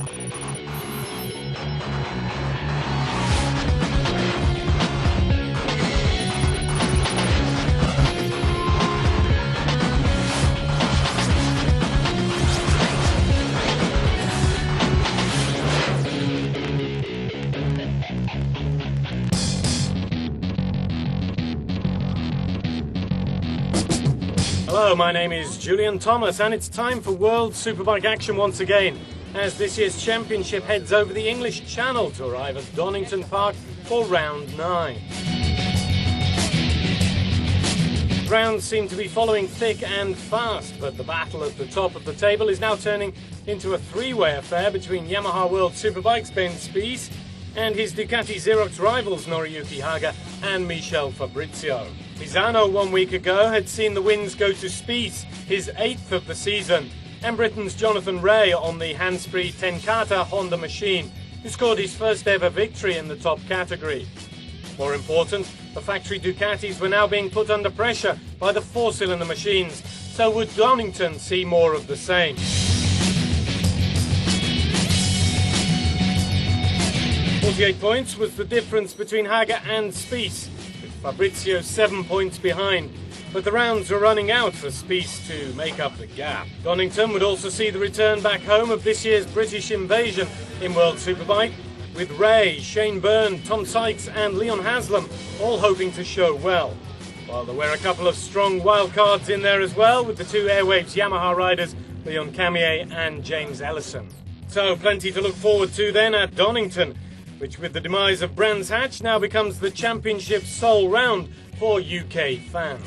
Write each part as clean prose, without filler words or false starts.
Hello, my name is Julian Thomas and it's time for World Superbike action once again as this year's championship heads over the English Channel to arrive at Donington Park for round 9. Rounds seem to be following thick and fast, but the battle at the top of the table is now turning into a three-way affair between Yamaha World Superbike's Ben Spies and his Ducati Xerox rivals Noriyuki Haga and Michel Fabrizio. Misano 1 week ago had seen the wins go to Spies, his 8th of the season, and Britain's Jonathan Ray on the Hanspree Tenkata Honda machine, who scored his first ever victory in the top category. More important, the factory Ducatis were now being put under pressure by the four-cylinder machines, so would Donington see more of the same? "48 points was the difference between Haga and Spies, with Fabrizio 7 points behind, but the rounds were running out for Spies to make up the gap. Donington would also see the return back home of this year's British invasion in World Superbike, with Ray, Shane Byrne, Tom Sykes and Leon Haslam all hoping to show well, while there were a couple of strong wildcards in there as well, with the two Airwaves Yamaha riders Leon Camier and James Ellison. So plenty to look forward to then at Donington, which with the demise of Brands Hatch now becomes the championship's sole round for UK fans.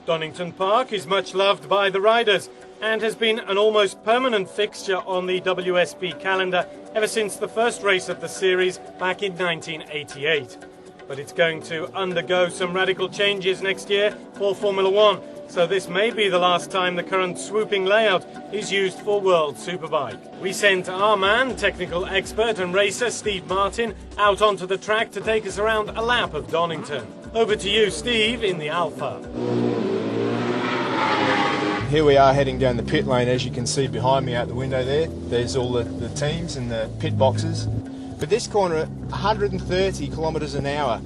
Donington Park is much loved by the riders and has been an almost permanent fixture on the WSB calendar ever since the first race of the series back in 1988. But it's going to undergo some radical changes next year for Formula One, so this may be the last time the current swooping layout is used for World Superbike. We sent our man, technical expert and racer Steve Martin, out onto the track to take us around a lap of Donington. Over to you, Steve, in the Alpha. Here we are heading down the pit lane, as you can see behind me out the window there. There's all the teams and the pit boxes. But this corner at 130 kilometres an hour,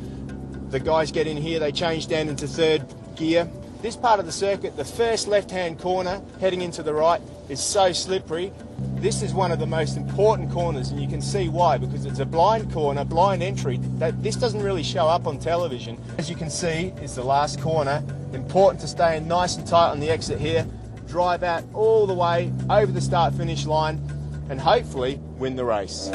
the guys get in here, they change down into third gear. This part of the circuit, the first left-hand corner heading into the right, is so slippery. This is one of the most important corners, and you can see why, because it's a blind corner, blind entry. This doesn't really show up on television. As you can see, it's the last corner. Important to stay in nice and tight on the exit here, drive out all the way over the start-finish line, and hopefully win the race.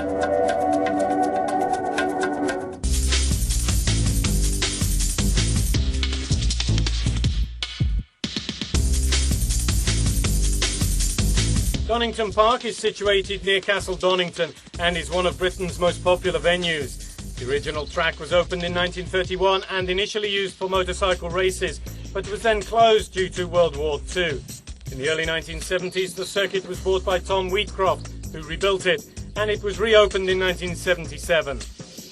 Donington Park is situated near Castle Donington and is one of Britain's most popular venues. The original track was opened in 1931 and initially used for motorcycle races, but was then closed due to World War II. In the early 1970s, the circuit was bought by Tom Wheatcroft, who rebuilt it, and it was reopened in 1977.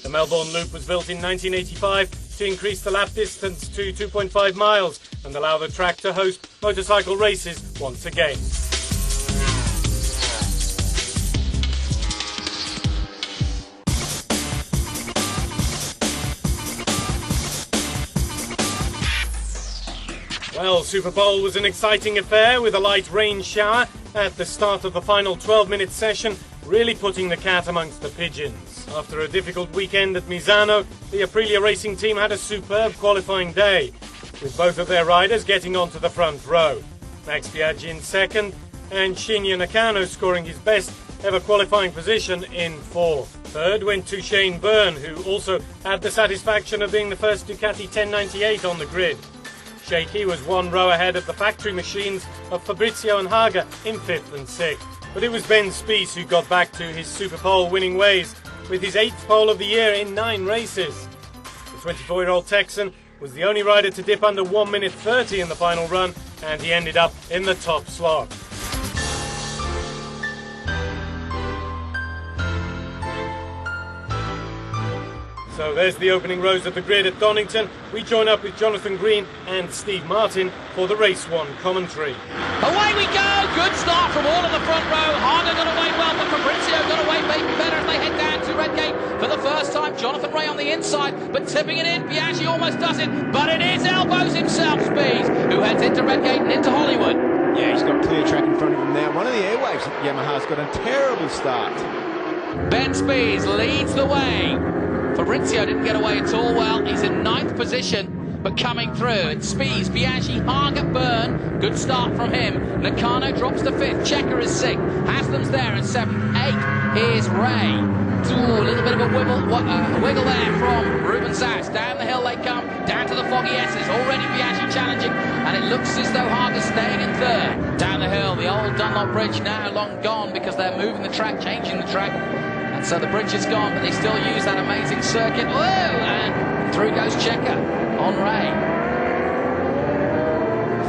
The Melbourne Loop was built in 1985 to increase the lap distance to 2.5 miles and allow the track to host motorcycle races once again. Well, Super Bowl was an exciting affair with a light rain shower at the start of the final 12-minute session, really putting the cat amongst the pigeons. After a difficult weekend at Misano, the Aprilia racing team had a superb qualifying day, with both of their riders getting onto the front row. Max Biaggi in second, and Shinya Nakano scoring his best ever qualifying position in fourth. Third went to Shane Byrne, who also had the satisfaction of being the first Ducati 1098 on the grid. Shaky was one row ahead of the factory machines of Fabrizio and Haga in 5th and 6th. But it was Ben Spies who got back to his Super Pole winning ways with his 8th pole of the year in 9 races. The 24-year-old Texan was the only rider to dip under 1 minute 30 in the final run, and he ended up in the top slot. So there's the opening rows of the grid at Donington. We join up with Jonathan Green and Steve Martin for the Race 1 commentary. Away we go! Good start from all of the front row. Harger got away well, but Fabrizio got away maybe better as they head down to Redgate for the first time. Jonathan Ray on the inside, but tipping it in. Biaggi almost does it, but it is elbows himself, Spees, who heads into Redgate and into Hollywood. Yeah, he's got clear track in front of him now. One of the airwaves at Yamaha's got a terrible start. Ben Spees leads the way. Fabrizio didn't get away at all well. He's in 9th position, but coming through. It's Spees, Biaggi, Harger, Byrne. Good start from him. Nakano drops to 5th. Checker is 6th. Haslam's there in 7th. 8th. Here's Ray. Ooh, a little bit of a wiggle there from Ruben Zaus. Down the hill they come, down to the foggy S's. Already Biaggi challenging, and it looks as though Harger's staying in 3rd. Down the hill, the old Dunlop Bridge now long gone because they're moving the track, changing the track. And so the bridge is gone, but they still use that amazing circuit. Whoa! And through goes Checker on Ray.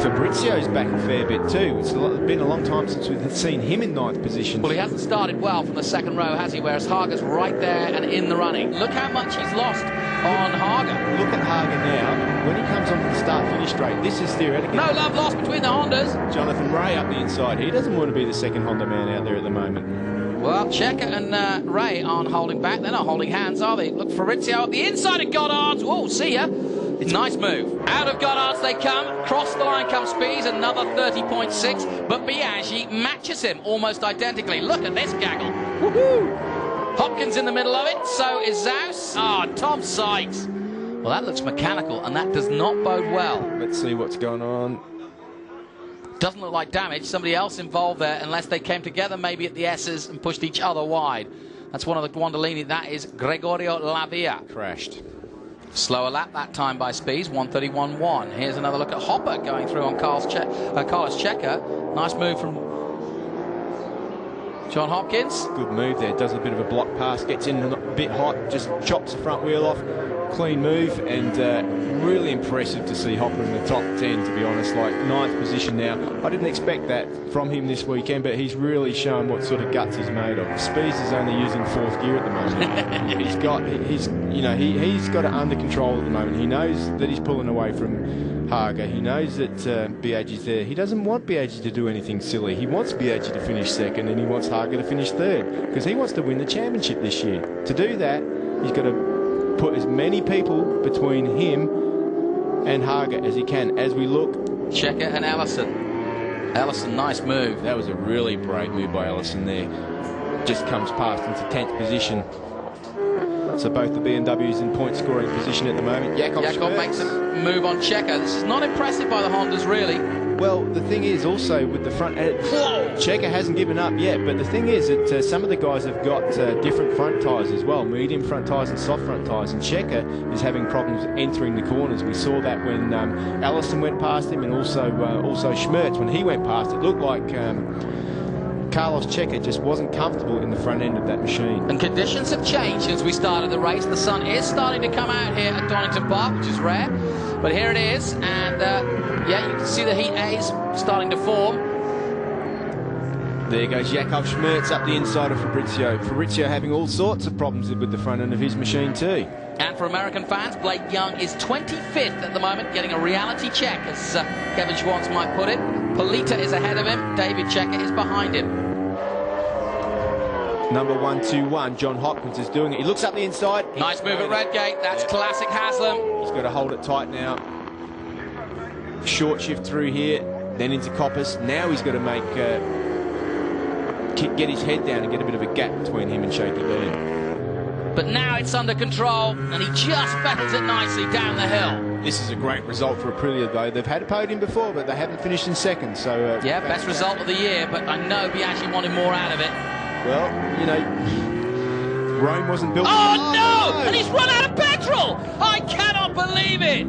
Fabrizio's back a fair bit too. It's been a long time since we've seen him in 9th position. Well, he hasn't started well from the 2nd row, has he? Whereas Harger's right there and in the running. Look how much he's lost on Harger. Look at Harger now. When he comes onto the start-finish straight, this is theoretically... No love lost between the Hondas. Jonathan Ray up the inside. He doesn't want to be the second Honda man out there at the moment. Well, Checker and Ray aren't holding back. They're not holding hands, are they? Look, Fabrizio up the inside of Goddard's. Whoa, see ya. Nice move. Out of Goddard's they come. Cross the line comes Spees, another 30.6. But Biaggi matches him almost identically. Look at this gaggle. Woohoo! Hopkins in the middle of it. So is Zaus. Tom Sykes. Well, that looks mechanical, and that does not bode well. Let's see what's going on. Doesn't look like damage. Somebody else involved there, unless they came together maybe at the S's and pushed each other wide. That's one of the Guandolini. That is Gregorio Lavia. Crashed. Slower lap that time by Spees, 1:31.1. Here's another look at Hopper going through on Carlos Checker. Nice move from John Hopkins. Good move there. Does a bit of a block pass, gets in a bit hot, just chops the front wheel off. Clean move, and really impressive to see Hopper in the top 10, to be honest. Like 9th position now. I didn't expect that from him this weekend, but he's really shown what sort of guts he's made of. Spees is only using 4th gear at the moment. he's got it under control at the moment. He knows that he's pulling away from Harger. He knows that Biaggi's there. He doesn't want Biaggi to do anything silly. He wants Biaggi to finish 2nd, and he wants Harger to finish 3rd, because he wants to win the championship this year. To do that, he's got to put as many people between him and Harger as he can. As we look, Checker and Ellison. Ellison, nice move. That was a really brave move by Ellison there. Just comes past into 10th position. So both the BMWs in point scoring position at the moment. Jakob makes a move on Checker. This is not impressive by the Hondas, really. Well, the thing is also with the front... Checker hasn't given up yet, but the thing is that some of the guys have got different front tyres as well, medium front tyres and soft front tyres, and Checker is having problems entering the corners. We saw that when Allison went past him, and also Schmerz, when he went past, it looked like Carlos Checker just wasn't comfortable in the front end of that machine. And conditions have changed since we started the race. The sun is starting to come out here at Donington Park, which is rare. But here it is, and yeah, you can see the heat haze starting to form. There goes Jakob Schmerz up the inside of Fabrizio. Fabrizio having all sorts of problems with the front end of his machine too. And for American fans, Blake Young is 25th at the moment, getting a reality check, as Kevin Schwartz might put it. Polita is ahead of him. David Checker is behind him. Number 121, John Hopkins is doing it. He looks up the inside. Nice move at Redgate. That's classic Haslam. He's got to hold it tight now. Short shift through here, then into Coppice. Now he's got to make get his head down and get a bit of a gap between him and Shaky Byrne. But now it's under control, and he just battles it nicely down the hill. This is a great result for Aprilia, though. They've had a podium before, but they haven't finished in 2nd. So yeah, best result of the year, but I know Biaggi wanted more out of it. Well, you know, Rome wasn't built... Oh, no! And he's run out of petrol! I cannot believe it!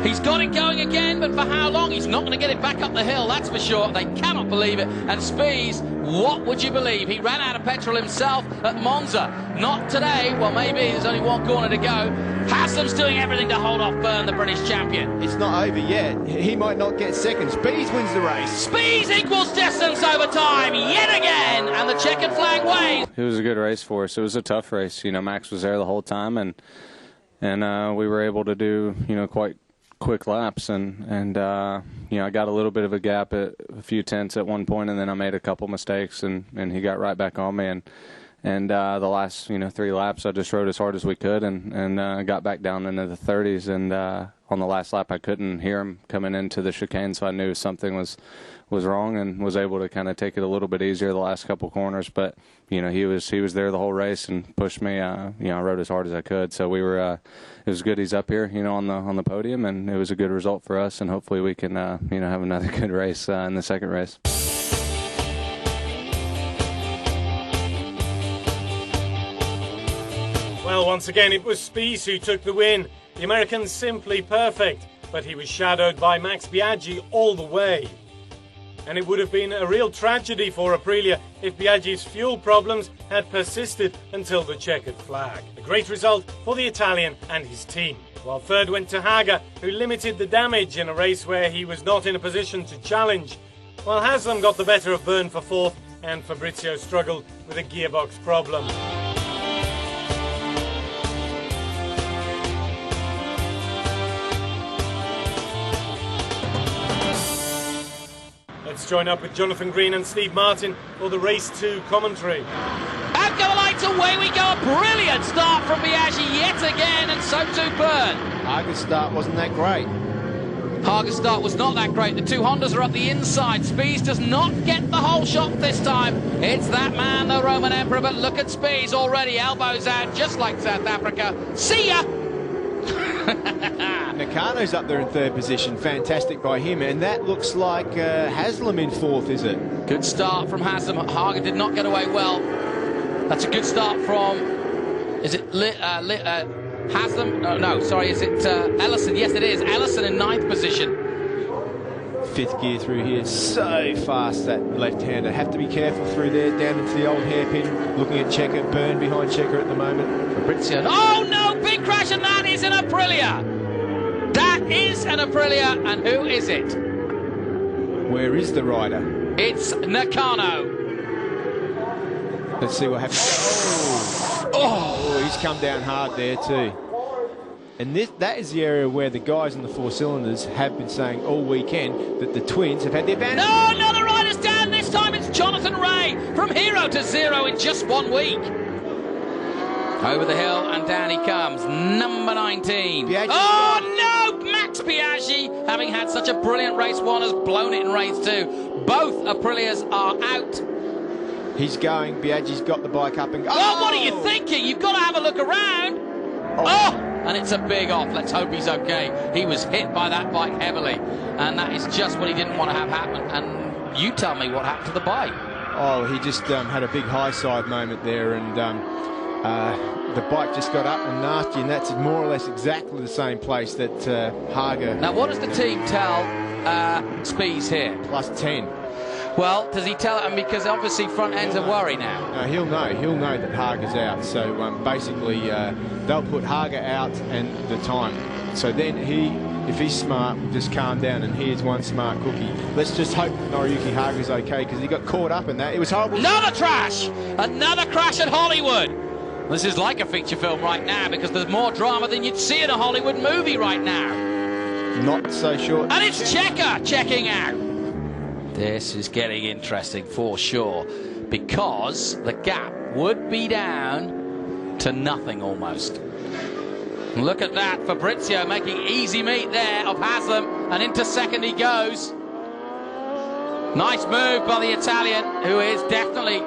He's got it going again, but for how long? He's not going to get it back up the hill, that's for sure. They cannot believe it. And Spies, what would you believe? He ran out of petrol himself at Monza. Not today. Well, maybe there's only one corner to go. Haslam's doing everything to hold off Byrne, the British champion. It's not over yet. He might not get second. Spies wins the race. Spies equals distance over time yet again, and the checkered flag waves. It was a good race for us. It was a tough race. You know, Max was there the whole time, and we were able to do, you know, quite quick laps, and you know, I got a little bit of a gap at a few tenths at one point, and then I made a couple mistakes, and he got right back on me, and the last, you know, 3 laps I just rode as hard as we could, and got back down into the 30s, and on the last lap I couldn't hear him coming into the chicane, so I knew something was wrong, and was able to kind of take it a little bit easier the last couple corners. But you know, he was there the whole race and pushed me. You know, I rode as hard as I could, so we were. It was good he's up here, you know, on the podium, and it was a good result for us. And hopefully we can you know, have another good race in the second race. Well, once again, it was Spies who took the win. The American's simply perfect, but he was shadowed by Max Biaggi all the way. And it would have been a real tragedy for Aprilia if Biaggi's fuel problems had persisted until the checkered flag. A great result for the Italian and his team. While third went to Haga, who limited the damage in a race where he was not in a position to challenge. While Haslam got the better of Byrne for fourth, and Fabrizio struggled with a gearbox problem. Let's join up with Jonathan Green and Steve Martin for the Race 2 commentary. Out go the lights, away we go. A brilliant start from Biaggi yet again, and so too Byrne. Haga's start wasn't that great. Haga's start was not that great. The 2 Hondas are up the inside. Spies does not get the whole shot this time. It's that man, the Roman Emperor, but look at Spies already. Elbows out, just like South Africa. See ya! Nakano's up there in third position. Fantastic by him. And that looks like Haslam in fourth, is it? Good start from Haslam. Haga did not get away well. That's a good start from... Is it Haslam? No, sorry, is it Ellison? Yes, it is. Ellison in 9th position. 5th gear through here. So fast, that left-hander. Have to be careful through there, down into the old hairpin. Looking at Checker. Byrne behind Checker at the moment. Fabrizio. Oh, no! Big crash, and that is an Aprilia! That is an Aprilia, and who is it? Where is the rider? It's Nakano. Let's see what happens. Oh, he's come down hard there too. And that is the area where the guys in the 4 cylinders have been saying all weekend that the twins have had the advantage. No, another rider's down. This time it's Jonathan Ray, from hero to zero in just 1 week. Over the hill, and down he comes, number 19. Biaggi. Oh, no! Max Biaggi, having had such a brilliant race 1, has blown it in race 2. Both Aprilias are out. He's going. Biaggi's got the bike up and go. Oh, what are you thinking? You've got to have a look around. Oh! And it's a big off. Let's hope he's okay. He was hit by that bike heavily, and that is just what he didn't want to have happen. And you tell me what happened to the bike. Oh, he just had a big high side moment there, and the bike just got up and nasty, and that's more or less exactly the same place that Haga... Now, what does the team tell Spies here? Plus 10. Well, does he tell him? Because obviously front end's a worry now. No, he'll know that Haga's out. So basically, they'll put Haga out and the time. So then if he's smart, will just calm down, and here's one smart cookie. Let's just hope Noriyuki Haga's okay, because he got caught up in that. It was horrible. Another crash! Another crash at Hollywood! This is like a feature film right now, because there's more drama than you'd see in a Hollywood movie right now. Not so sure. And it's Checker checking out. This is getting interesting for sure, because the gap would be down to nothing almost. Look at that, Fabrizio making easy meet there of Haslam, and into second he goes. Nice move by the Italian, who is definitely...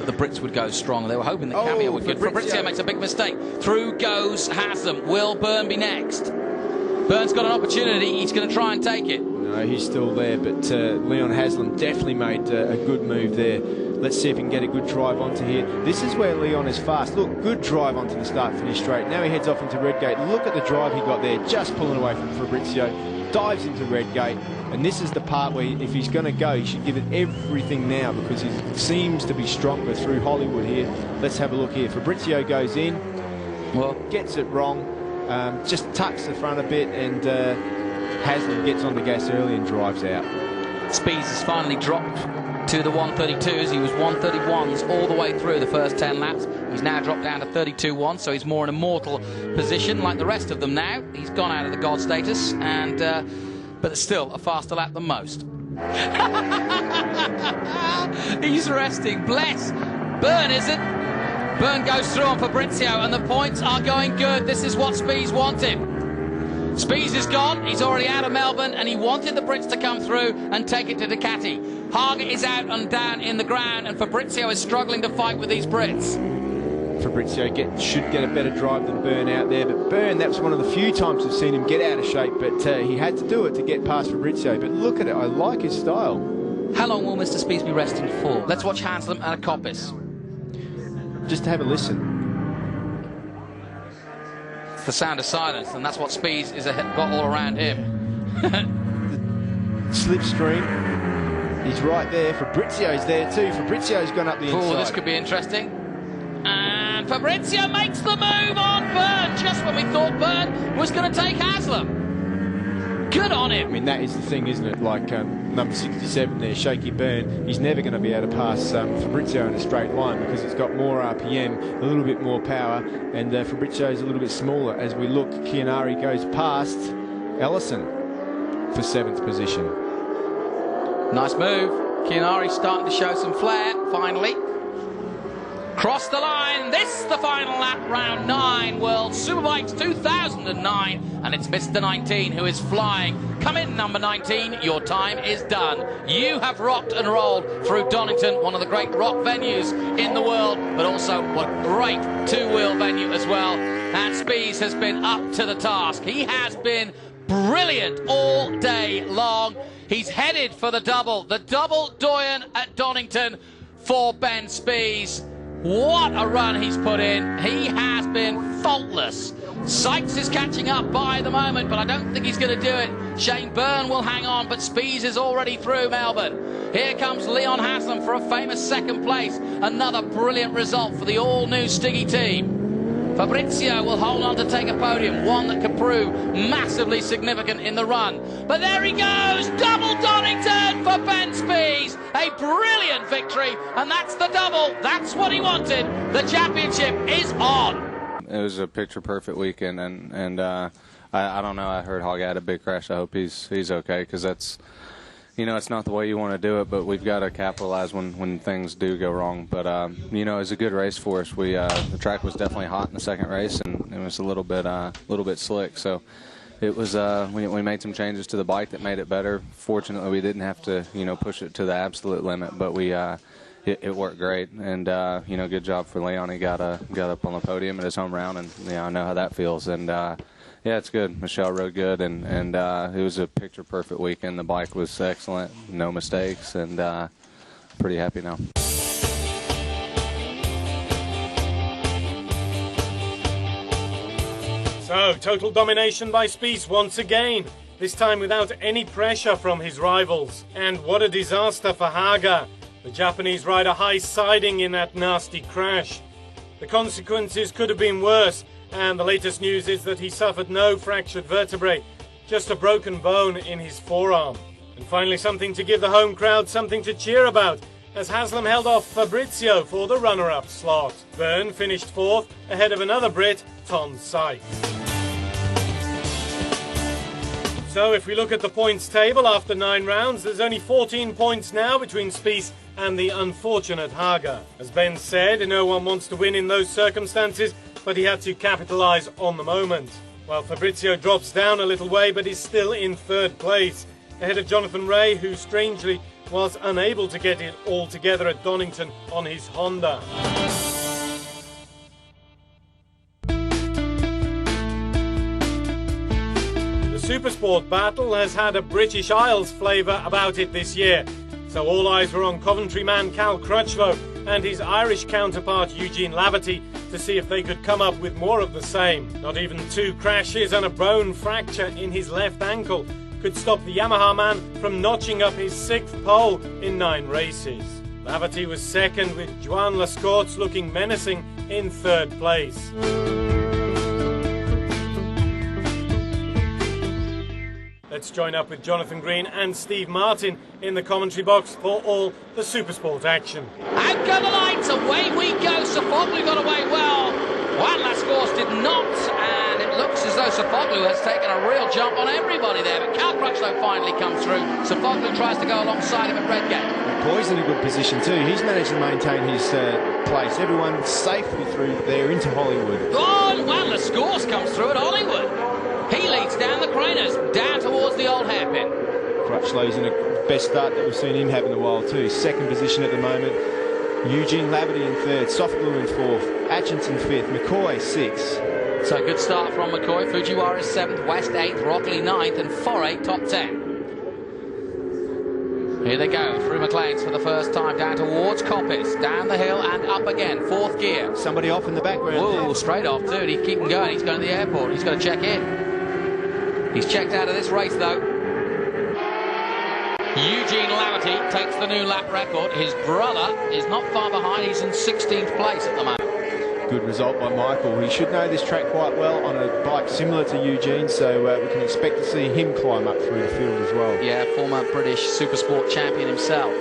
The Brits would go strong. They were hoping the cameo would go. Fabrizio makes a big mistake. Through goes Haslam. Will Byrne be next? Byrne's got an opportunity. He's going to try and take it. No, he's still there, but Leon Haslam definitely made a good move there. Let's see if he can get a good drive onto here. This is where Leon is fast. Look, good drive onto the start-finish straight. Now he heads off into Redgate. Look at the drive he got there, just pulling away from Fabrizio. Dives into Redgate. And this is the part where if he's going to go, he should give it everything now because he seems to be stronger through Hollywood here. Let's have a look here. Fabrizio goes in, well, gets it wrong, just tucks the front a bit, and Haslam gets on the gas early and drives out. Speeds has finally dropped to the 132s. He was 131s all the way through the first 10 laps. He's now dropped down to 32-1, so he's more in a mortal position like the rest of them now. He's gone out of the God status, and but it's still a faster lap than most. He's resting. Bless. Byrne isn't. Byrne goes through on Fabrizio, and the points are going good. This is what Spees wanted. Spees is gone. He's already out of Melbourne, and he wanted the Brits to come through and take it to Ducati. Haga is out and down in the ground, and Fabrizio is struggling to fight with these Brits. Fabrizio should get a better drive than Byrne out there, but Byrne, that was one of the few times we've seen him get out of shape, but he had to do it to get past Fabrizio. But look at it, I like his style. How long will Mr. Spees be resting for? Let's watch Haslam and a coppice. Just to have a listen. It's the sound of silence, and that's what Spees is got all around him. Slipstream, he's right there. Fabrizio's there too. Fabrizio's gone up the inside. Oh, this could be interesting. And Fabrizio makes the move on Byrne, just when we thought Byrne was going to take Haslam. Good on him. I mean, that is the thing, isn't it? Like number 67 there, Shaky Byrne, he's never going to be able to pass Fabrizio in a straight line because he's got more RPM, a little bit more power, and Fabrizio's a little bit smaller. As we look, Chianari goes past Ellison for 7th position. Nice move. Chianari starting to show some flair, finally. Cross the line. This the final lap, round 9, World Superbikes 2009, and it's Mr. 19 who is flying. Come in, number 19, your time is done. You have rocked and rolled through Donington, one of the great rock venues in the world, but also a great two-wheel venue as well. And Spees has been up to the task. He has been brilliant all day long. He's headed for the double Doyen at Donington for Ben Spees. What a run he's put in. He has been faultless. Sykes is catching up by the moment, but I don't think he's going to do it. Shane Byrne will hang on, but Spees is already through Melbourne. Here comes Leon Haslam for a famous 2nd place. Another brilliant result for the all-new Stiggy team. Fabrizio will hold on to take a podium, one that could prove massively significant in the run. But there he goes, double Donington for Ben Spees. A brilliant victory, and that's the double. That's what he wanted. The championship is on. It was a picture-perfect weekend, and I don't know. I heard Hog had a big crash. I hope he's okay, because that's, you know, it's not the way you want to do it, but we've got to capitalize when things do go wrong. But you know, it was a good race for us. The track was definitely hot in the 2nd race, and it was a little bit slick. So it was we made some changes to the bike that made it better. Fortunately, we didn't have to, you know, push it to the absolute limit, but it worked great. And you know, good job for Leon. He got up on the podium at his home round, and you know, I know how that feels. And yeah, it's good. Michelle rode good, and it was a picture-perfect weekend. The bike was excellent, no mistakes, and pretty happy now. So, total domination by Spees once again, this time without any pressure from his rivals. And what a disaster for Haga. The Japanese rider high-siding in that nasty crash. The consequences could have been worse, and the latest news is that he suffered no fractured vertebrae, just a broken bone in his forearm. And finally, something to give the home crowd something to cheer about, as Haslam held off Fabrizio for the runner-up slot. Byrne finished 4th, ahead of another Brit, Tom Sykes. So if we look at the points table after 9 rounds, there's only 14 points now between Spees and the unfortunate Haga. As Ben said, no one wants to win in those circumstances, but he had to capitalise on the moment. While Fabrizio drops down a little way, but is still in 3rd place, ahead of Jonathan Rea, who strangely was unable to get it all together at Donington on his Honda. The Supersport battle has had a British Isles flavour about it this year. So all eyes were on Coventry man Cal Crutchlow and his Irish counterpart Eugene Laverty to see if they could come up with more of the same. Not even 2 crashes and a bone fracture in his left ankle could stop the Yamaha man from notching up his 6th pole in 9 races. Laverty was second, with Joan Lescaut's looking menacing in 3rd place. Let's join up with Jonathan Green and Steve Martin in the commentary box for all the Supersport action. Out go the lights, away we go. Sofoglu got away well. Juan Lascaux did not, and it looks as though Sofoglu has taken a real jump on everybody there. But Cal Crutchlow finally comes through. Sofoglu tries to go alongside him at Redgate. McCoy's in a good position too. He's managed to maintain his place. Everyone safely through there into Hollywood. Oh, Juan Lascaux comes through at Hollywood. He leads down the Craners, down towards the old hairpin. Crutchlow's in a best start that we've seen him have in a while too. 2nd position at the moment. Eugene Laverty in 3rd, Softglue in 4th, Atchison 5th, McCoy 6th. So good start from McCoy. Fujiwara is 7th, West 8th, Rockley 9th, and Foray top 10. Here they go, through McLean's for the first time, down towards Coppice, down the hill and up again, 4th gear. Somebody off in the background. Whoa, straight off too. He'd keep him going. He's going to the airport. He's got to check in. He's checked out of this race though. Eugene Laverty takes the new lap record. His brother is not far behind. He's in 16th place at the moment. Good result by Michael. He should know this track quite well on a bike similar to Eugene, so we can expect to see him climb up through the field as well. Yeah, former British Supersport champion himself.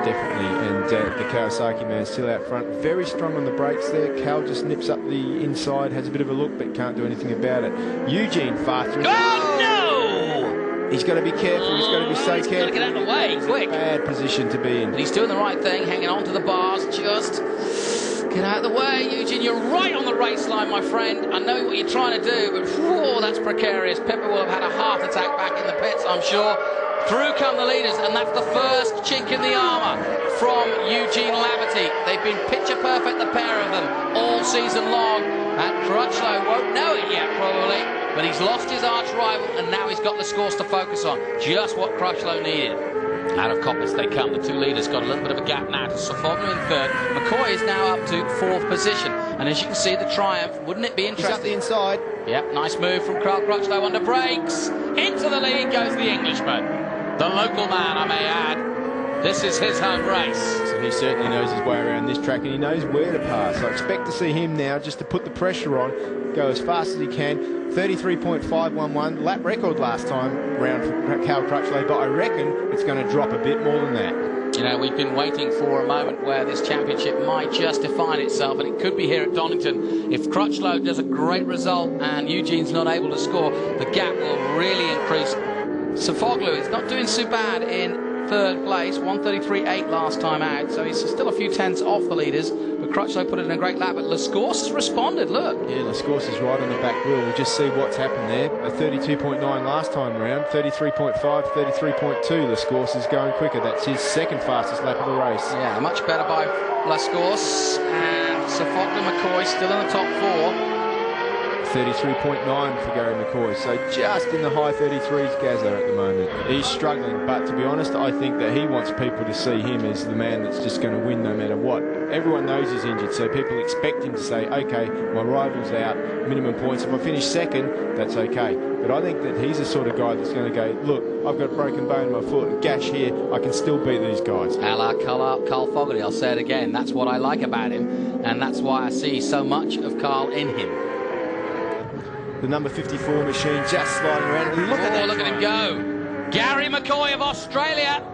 Definitely, and the Kawasaki man still out front. Very strong on the brakes there. Cal just nips up the inside, has a bit of a look, but can't do anything about it. Eugene far through. Oh, no! He's got to be careful. He's got to be so He's careful. got to get out of the way, quick. Bad position to be in. But he's doing the right thing, hanging on to the bars. Just get out of the way, Eugene. You're right on the race line, my friend. I know what you're trying to do, but whoa, that's precarious. Pippa will have had a heart attack back in the pits, I'm sure. Through come the leaders, and that's the first chink in the armour from Eugene Laverty. They've been picture perfect, the pair of them, all season long. And Crutchlow won't know it yet, probably, but he's lost his arch rival, and now he's got the scores to focus on. Just what Crutchlow needed. Out of Coppice they come. The 2 leaders got a little bit of a gap now to Sofoglu in 3rd. McCoy is now up to 4th position. And as you can see, the Triumph, wouldn't it be interesting? He's up the inside. Yep, nice move from Carl Crutchlow under brakes. Into the lead goes the Englishman. The local man, I may add. This is his home race. So he certainly knows his way around this track, and he knows where to pass. I expect to see him now, just to put the pressure on, go as fast as he can. 33.511, lap record last time round for Cal Crutchlow, but I reckon it's going to drop a bit more than that. You know, we've been waiting for a moment where this championship might just define itself, and it could be here at Donington. If Crutchlow does a great result and Eugene's not able to score, the gap will really increase. Sofoglu is not doing so bad in 3rd place, 133.8 last time out, so he's still a few tenths off the leaders, but Crutchlow put it in a great lap, but Lascaux has responded, look. Yeah, Lascaux is right on the back wheel. We'll just see what's happened there. A 32.9 last time round, 33.5, 33.2. Lascaux is going quicker. That's his 2nd fastest lap of the race. Yeah, much better by Lascaux, and Sofoglu McCoy still in the top 4. 33.9 for Gary McCoy, so just in the high 33s Gazza at the moment. He's struggling, but to be honest, I think that he wants people to see him as the man that's just going to win no matter what. Everyone knows he's injured, so people expect him to say, okay, my rival's out, minimum points. If I finish 2nd, that's okay. But I think that he's the sort of guy that's going to go, look, I've got a broken bone in my foot, a gash here, I can still beat these guys. A la Carl Fogarty, I'll say it again. That's what I like about him, and that's why I see so much of Carl in him. The number 54 machine just sliding around. And look at that. Look at him go. Gary McCoy of Australia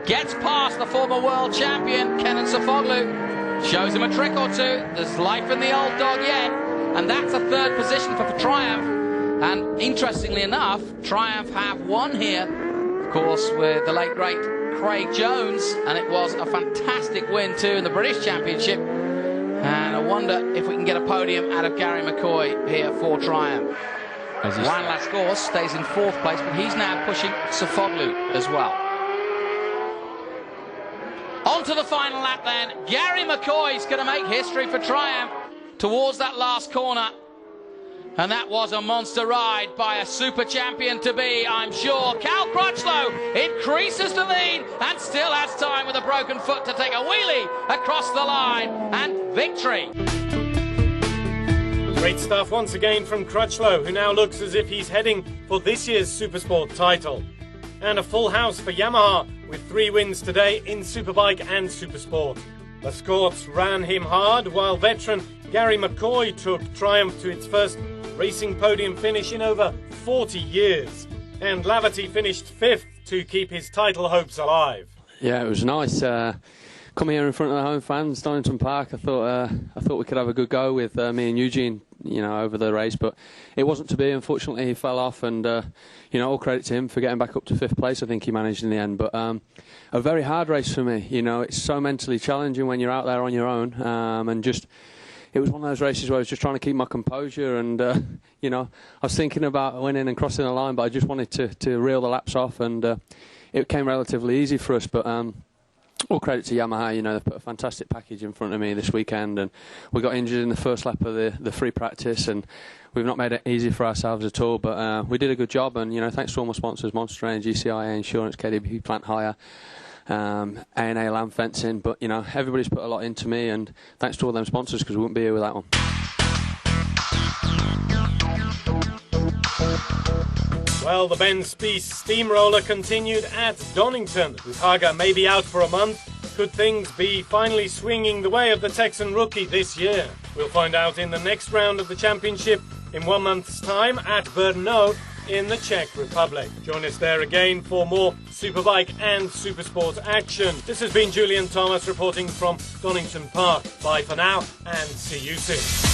gets past the former world champion, Kenan Sofoglu. Shows him a trick or 2. There's life in the old dog yet. And that's a 3rd position for Triumph. And interestingly enough, Triumph have won here, of course, with the late, great Craig Jones. And it was a fantastic win, too, in the British Championship. And I wonder if we can get a podium out of Gary McCoy here for Triumph. Juan Lascaux stays in 4th place, but he's now pushing Sofoglu as well. On to the final lap then. Gary McCoy's going to make history for Triumph towards that last corner. And that was a monster ride by a super champion to be, I'm sure. Cal Crutchlow increases the lead and still has time with a broken foot to take a wheelie across the line and victory. Great stuff once again from Crutchlow, who now looks as if he's heading for this year's Supersport title. And a full house for Yamaha with 3 wins today in Superbike and Supersport. The Scots ran him hard, while veteran Gary McCoy took triumph to its first racing podium finish in over 40 years. And Laverty finished 5th to keep his title hopes alive. Yeah, it was nice. Coming here in front of the home fans, Donington Park, I thought we could have a good go with me and Eugene, over the race, but it wasn't to be. Unfortunately, he fell off, and all credit to him for getting back up to 5th place. I think he managed in the end, but a very hard race for me. It's so mentally challenging when you're out there on your own, and just. It was one of those races where I was just trying to keep my composure, and I was thinking about winning and crossing the line, but I just wanted to reel the laps off, and it came relatively easy for us. But all credit to Yamaha, they've put a fantastic package in front of me this weekend, and we got injured in the first lap of the free practice, and we've not made it easy for ourselves at all, but we did a good job, and thanks to all my sponsors, Monster Energy, CIA Insurance, KDB Plant Hire, A&A Land Fencing, but everybody's put a lot into me, and thanks to all them sponsors, because we wouldn't be here without one. Well, the Ben Spies steamroller continued at Donington. With Haga maybe out for a month, could things be finally swinging the way of the Texan rookie this year? We'll find out in the next round of the championship in 1 month's time at Brno in the Czech Republic. Join us there again for more Superbike and Supersport action. This has been Julian Thomas reporting from Donington Park. Bye for now and see you soon.